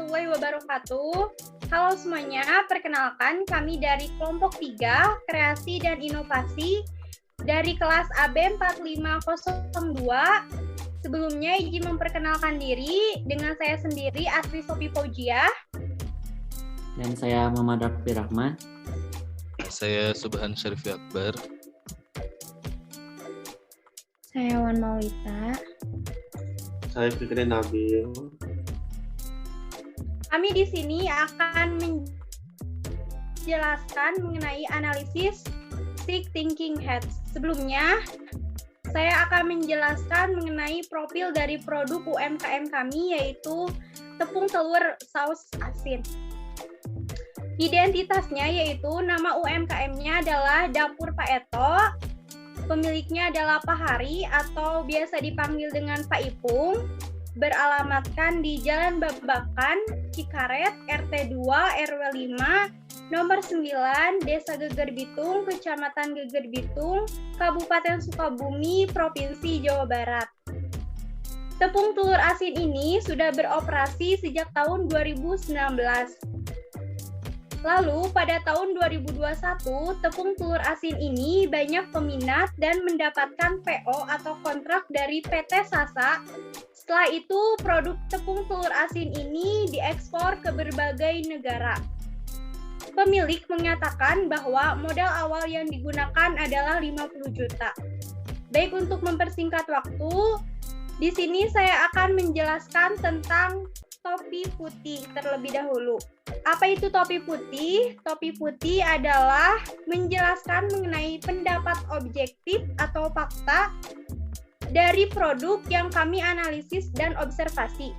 warahmatullahi wabarakatuh. Halo semuanya, perkenalkan kami dari kelompok 3, Kreasi dan Inovasi dari kelas AB 4502. Sebelumnya izin memperkenalkan diri dengan saya sendiri, Asri Sophie Fauzia. Dan saya Muhammad Rafi Rahman. Saya Subhan Syarifi Akbar. Saya Wan Maulita. Saya Fikri Nabil. Kami di sini akan menjelaskan mengenai analisis Six Thinking Hats. Sebelumnya, saya akan menjelaskan mengenai profil dari produk UMKM kami, yaitu tepung telur saus asin. Identitasnya yaitu nama UMKM-nya adalah Dapur Pak Eto, pemiliknya adalah Pak Hari atau biasa dipanggil dengan Pak Ipung, beralamatkan di Jalan Babakan, Cikaret, RT 2, RW 5, nomor 9, Desa Geger Bitung, Kecamatan Geger Bitung, Kabupaten Sukabumi, Provinsi Jawa Barat. Tepung telur asin ini sudah beroperasi sejak tahun 2019. Lalu pada tahun 2021, tepung telur asin ini banyak peminat dan mendapatkan PO atau kontrak dari PT Sasa. Setelah itu, produk tepung telur asin ini diekspor ke berbagai negara. Pemilik mengatakan bahwa modal awal yang digunakan adalah 50 juta. Baik, untuk mempersingkat waktu, di sini saya akan menjelaskan tentang topi putih terlebih dahulu. Apa itu topi putih? Topi putih adalah menjelaskan mengenai pendapat objektif atau fakta dari produk yang kami analisis dan observasi.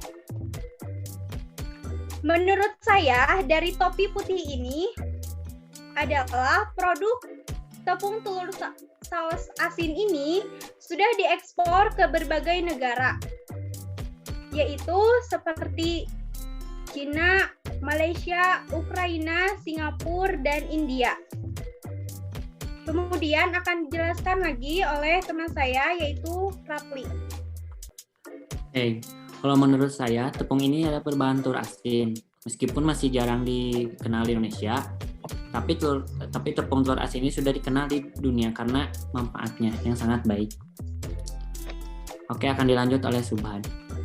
Menurut saya, dari topi putih ini adalah produk tepung telur saus asin ini sudah diekspor ke berbagai negara, yaitu seperti Cina, Malaysia, Ukraina, Singapura, dan India. Kemudian akan dijelaskan lagi oleh teman saya, yaitu Rapli. Kalau menurut saya, tepung ini adalah berbahan telur asin. Meskipun masih jarang dikenal di Indonesia, tapi tepung telur asin ini sudah dikenal di dunia karena manfaatnya yang sangat baik. Oke, akan dilanjut oleh Subhan.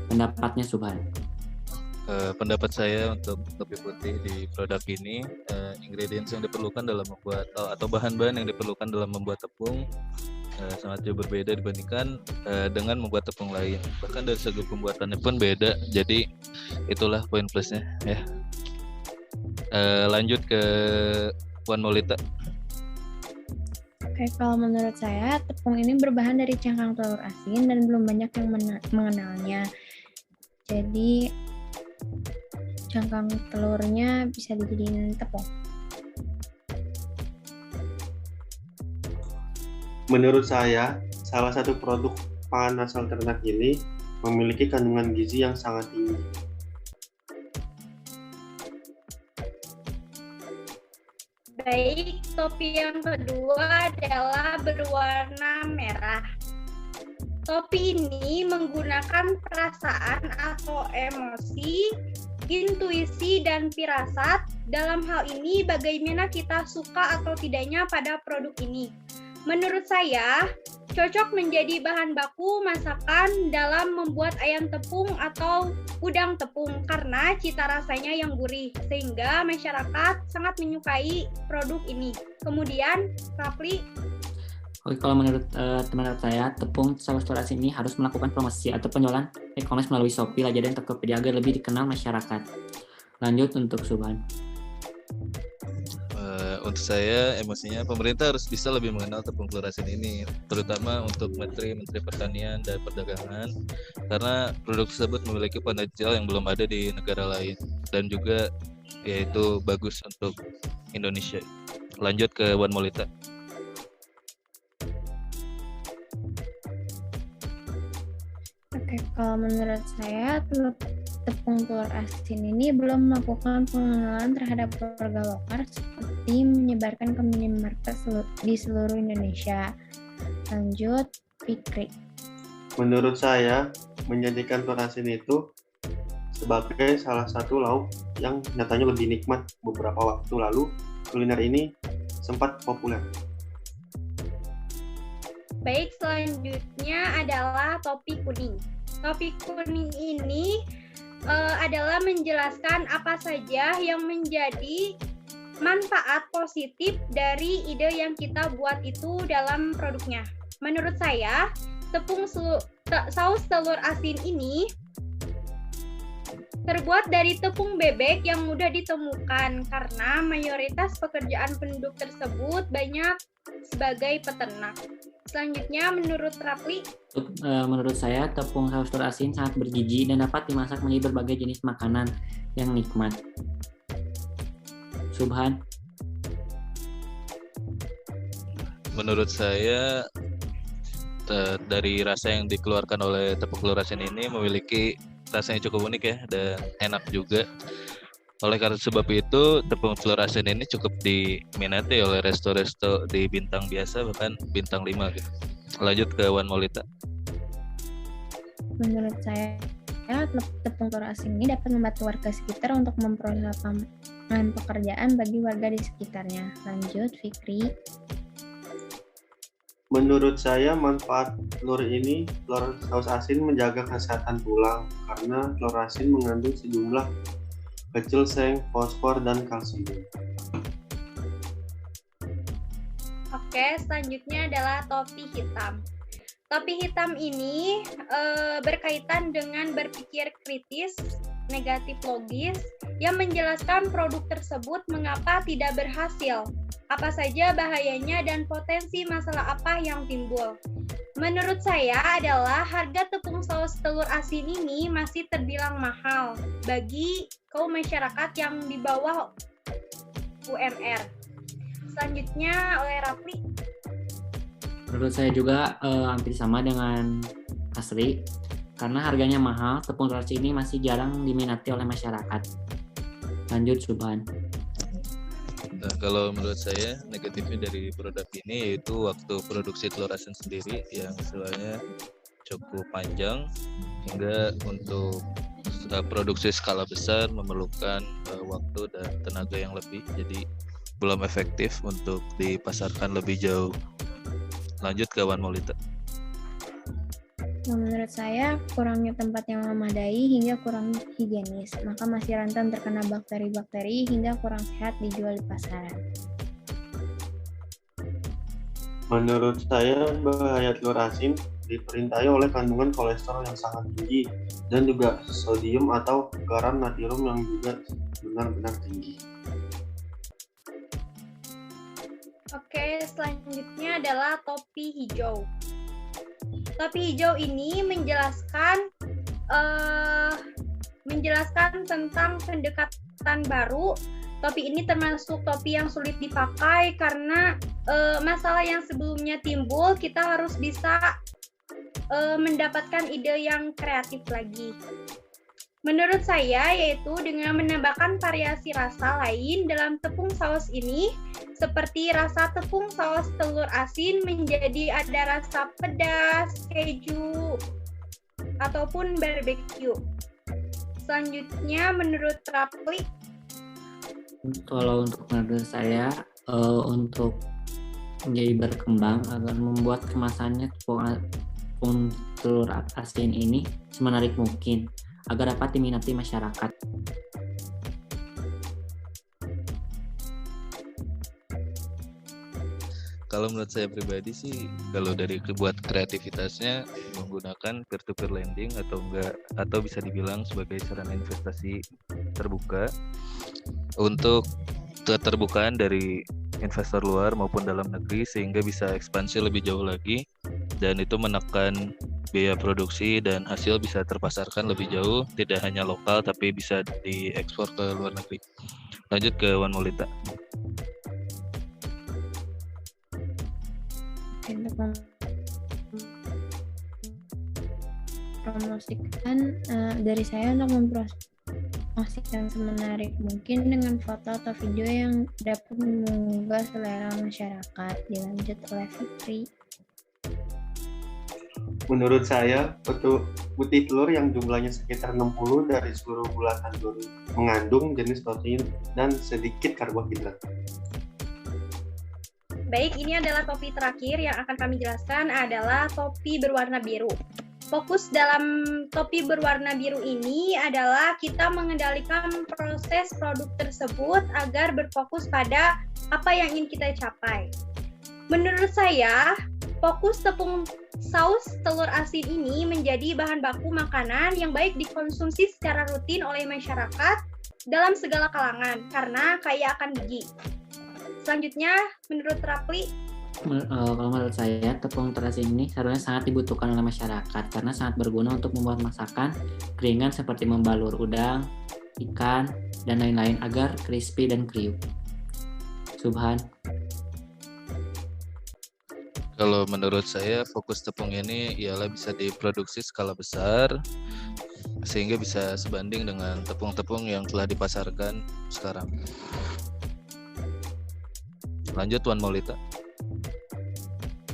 Pendapatnya Subhan. Pendapat saya untuk topi putih di produk ini, ingredients yang diperlukan dalam membuat atau bahan-bahan yang diperlukan dalam membuat tepung sangat jauh berbeda dibandingkan dengan membuat tepung lain. Bahkan dari segi pembuatannya pun beda. Jadi itulah poin plusnya ya. Lanjut ke Wan Maulita. Oke, kalau menurut saya, tepung ini berbahan dari cangkang telur asin dan belum banyak yang mengenalnya. Jadi, cangkang telurnya bisa dijadiin tepung. Menurut saya, salah satu produk pangan asal ternak ini memiliki kandungan gizi yang sangat tinggi. Baik, topi yang kedua adalah berwarna merah. Topi ini menggunakan perasaan atau emosi, intuisi, dan firasat. Dalam hal ini, bagaimana kita suka atau tidaknya pada produk ini. Menurut saya, cocok menjadi bahan baku masakan dalam membuat ayam tepung atau udang tepung karena cita rasanya yang gurih, sehingga masyarakat sangat menyukai produk ini. Kemudian, Rapli. Oke, kalau menurut teman saya, tepung saus telur asin ini harus melakukan promosi atau penjualan e-commerce melalui Shopee, Lazada, dan Tokopedia agar lebih dikenal masyarakat. Lanjut untuk Subhan. Untuk saya, emosinya pemerintah harus bisa lebih mengenal tepung telur asin ini, terutama untuk Menteri Pertanian dan Perdagangan, karena produk tersebut memiliki potensial yang belum ada di negara lain, dan juga yaitu bagus untuk Indonesia. Lanjut ke Wan Maulita. Oke, kalau menurut saya, tepung telur asin ini belum melakukan pengenalan terhadap warga lokal seperti menyebarkan ke minimarket di seluruh Indonesia. Lanjut, Fikri. Menurut saya, menjadikan telur asin itu sebagai salah satu lauk yang nyatanya lebih nikmat. Beberapa waktu lalu, kuliner ini sempat populer. Baik, selanjutnya adalah topi kuning. Topi kuning ini adalah menjelaskan apa saja yang menjadi manfaat positif dari ide yang kita buat itu dalam produknya. Menurut saya, saus telur asin ini terbuat dari tepung bebek yang mudah ditemukan karena mayoritas pekerjaan penduduk tersebut banyak sebagai peternak. Selanjutnya, menurut Rapli, Menurut saya, tepung saus telur asin sangat bergizi dan dapat dimasak menjadi berbagai jenis makanan yang nikmat. Subhan. Menurut saya dari rasa yang dikeluarkan oleh tepung telur asin ini memiliki rasa yang cukup unik ya dan enak juga. Oleh karena sebab itu, tepung telur asin ini cukup diminati oleh resto-resto di bintang biasa bahkan bintang 5 gitu. Lanjut ke Wan Maulita. Menurut saya, tepung telur asin ini dapat membantu warga sekitar untuk memperoleh lapangan pekerjaan bagi warga di sekitarnya. Lanjut, Fikri. Menurut saya, manfaat telur saus asin menjaga kesehatan tulang karena telur asin mengandung sejumlah kecil seng, fosfor, dan kalsium. Oke, selanjutnya adalah topi hitam. Topi hitam ini berkaitan dengan berpikir kritis, negatif logis, yang menjelaskan produk tersebut mengapa tidak berhasil, apa saja bahayanya dan potensi masalah apa yang timbul. Menurut saya adalah harga tepung saus telur asin ini masih terbilang mahal bagi kaum masyarakat yang di bawah UMR. Selanjutnya oleh Rafli. Menurut saya juga hampir sama dengan Asri. Karena harganya mahal, tepung telur asin ini masih jarang diminati oleh masyarakat. Lanjut, Subhan. Nah, kalau menurut saya negatifnya dari produk ini yaitu waktu produksi telur asin sendiri yang istilahnya cukup panjang hingga untuk produksi skala besar memerlukan waktu dan tenaga yang lebih, jadi belum efektif untuk dipasarkan lebih jauh. Lanjut ke Wan Maulita. Menurut saya, kurangnya tempat yang memadai hingga kurang higienis, maka masih rentan terkena bakteri-bakteri hingga kurang sehat dijual di pasaran. Menurut saya, bahaya telur asin diperintai oleh kandungan kolesterol yang sangat tinggi dan juga sodium atau garam natrium yang juga benar-benar tinggi. Oke, selanjutnya adalah topi hijau. Topi hijau ini menjelaskan tentang pendekatan baru. Topi ini termasuk topi yang sulit dipakai karena masalah yang sebelumnya timbul, kita harus bisa mendapatkan ide yang kreatif lagi. Menurut saya, yaitu dengan menambahkan variasi rasa lain dalam tepung saus ini, seperti rasa tepung saus telur asin menjadi ada rasa pedas, keju, ataupun barbecue. Selanjutnya, menurut Rapli. Kalau untuk menurut saya, untuk menjadi berkembang agar membuat kemasannya tepung telur asin ini semenarik mungkin agar dapat diminati masyarakat. Kalau menurut saya pribadi sih, kalau dari buat kreativitasnya menggunakan peer-to-peer lending atau bisa dibilang sebagai sarana investasi terbuka untuk keterbukaan dari investor luar maupun dalam negeri sehingga bisa ekspansi lebih jauh lagi dan itu menekan biaya produksi dan hasil bisa terpasarkan lebih jauh, tidak hanya lokal tapi bisa diekspor ke luar negeri. Lanjut ke Wan Maulita. Untuk mempromosikan dari saya untuk mempromosikan semenarik mungkin dengan foto atau video yang dapat menggugah selera masyarakat. Dilanjut oleh Fikri. Menurut saya, putih telur yang jumlahnya sekitar 60 dari seluruh bulatan telur mengandung jenis protein dan sedikit karbohidrat. Baik, ini adalah topi terakhir yang akan kami jelaskan adalah topi berwarna biru. Fokus dalam topi berwarna biru ini adalah kita mengendalikan proses produk tersebut agar berfokus pada apa yang ingin kita capai. Menurut saya, fokus tepung saus telur asin ini menjadi bahan baku makanan yang baik dikonsumsi secara rutin oleh masyarakat dalam segala kalangan karena kaya akan gizi. Selanjutnya, menurut Rapli, kalau menurut saya tepung telur asin ini seharusnya sangat dibutuhkan oleh masyarakat karena sangat berguna untuk membuat masakan ringan seperti membalur udang, ikan, dan lain-lain agar crispy dan kriuk. Subhan. Kalau menurut saya fokus tepung ini ialah bisa diproduksi skala besar sehingga bisa sebanding dengan tepung-tepung yang telah dipasarkan sekarang. Lanjut Wan Maulita.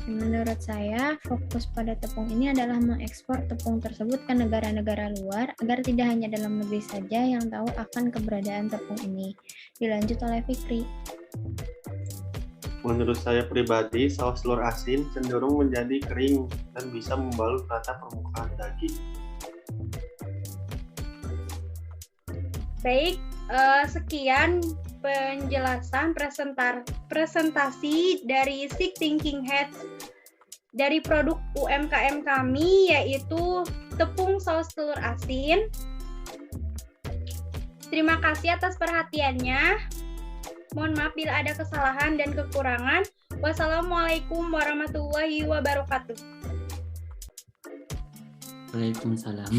Menurut saya, fokus pada tepung ini adalah mengekspor tepung tersebut ke negara-negara luar agar tidak hanya dalam negeri saja yang tahu akan keberadaan tepung ini. Dilanjut oleh Fikri. Menurut saya pribadi, saus telur asin cenderung menjadi kering dan bisa membalut rata permukaan daging. baik, sekian penjelasan presentasi dari Six Thinking Heads dari produk UMKM kami, yaitu tepung saus telur asin. Terima kasih atas perhatiannya. Mohon maaf bila ada kesalahan dan kekurangan. Wassalamualaikum warahmatullahi wabarakatuh. Waalaikumsalam.